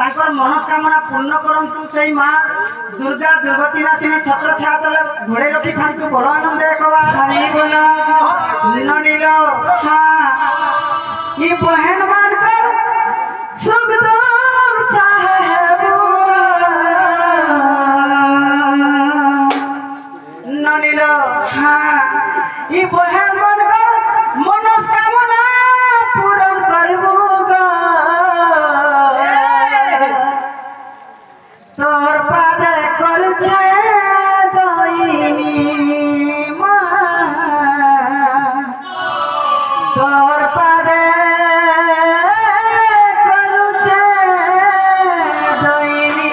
তাଙ୍କର মনস্কামনা পূর্ণ করন্তু সেই মা দুর্গা দুর্গতি নাশিনী ছত্র ছায়া তলে ঘোড়াই রখিথান্তু বড় আনন্দে একবার হরি বল ননীল ই বহেন মানকর সুখ দুঃখ সাহেব ননীল ই বহেন মানকর মনস্কামনা পূরণ করবু গো তোর পাদে করছে দইনি মা তোর পাদে করছে দইনি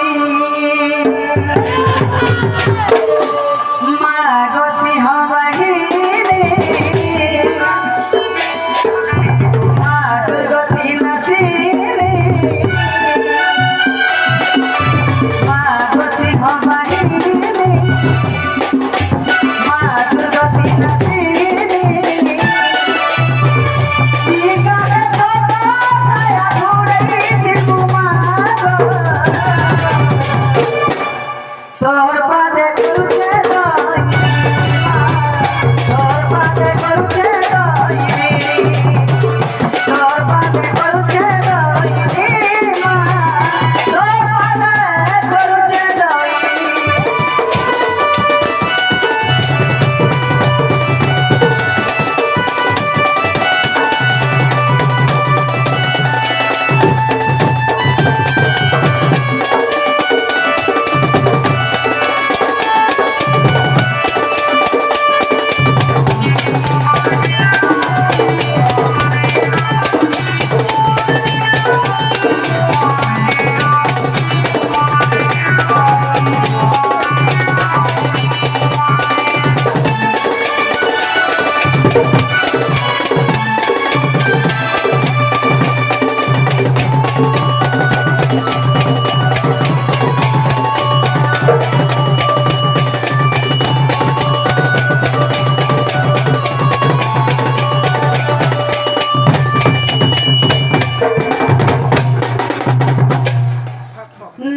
মা গো সিংহ বাহিনী মা দুর্গতি নাশিনী মা গো সিংহ বাহিনী মা দুর্গতি নাশিনী গানে ছোট ছায়া ঘুরে দিব মা গো তোর পাদে করছে দইনি তোর পাদে করছে দইনি তোর পাদে করছে দইনি মা তোর পাদে করছে দইনি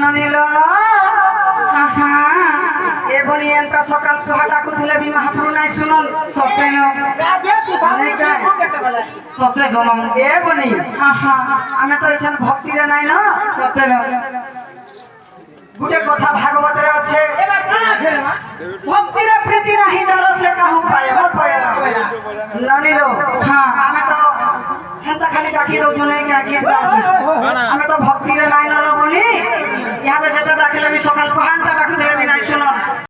ননীল এবনি এন্তা সকাল কুহা ডাকুଥିଲେ ବି ମହାପ୍ରଭୁ ନାଇଁ ଶୁଣନ୍ সতে ন ନାଇଁ କାଏଁ সতে গম এবনি ଆମେ ତ ଏଛନ୍ ଭକ୍ତିରେ ନାଇଁ ন সতে ন ଗୋଟେ କଥା ଭାଗବତରେ ଅଛେ ଭକ୍ତିରେ ପ୍ରୀତି ନାହିଁ ଯାର ସେ କାହୁ ପାଇବ ନନୀଲ ଆମେ ତ ହେନ୍ତା ଖାଲି ଡାକି ଦଉଛୁ ନାଇଁ କାଁ କିଏ ଆମେ ତ ଭକ୍ତିରେ ନାଇଁ ନ ବୋଲି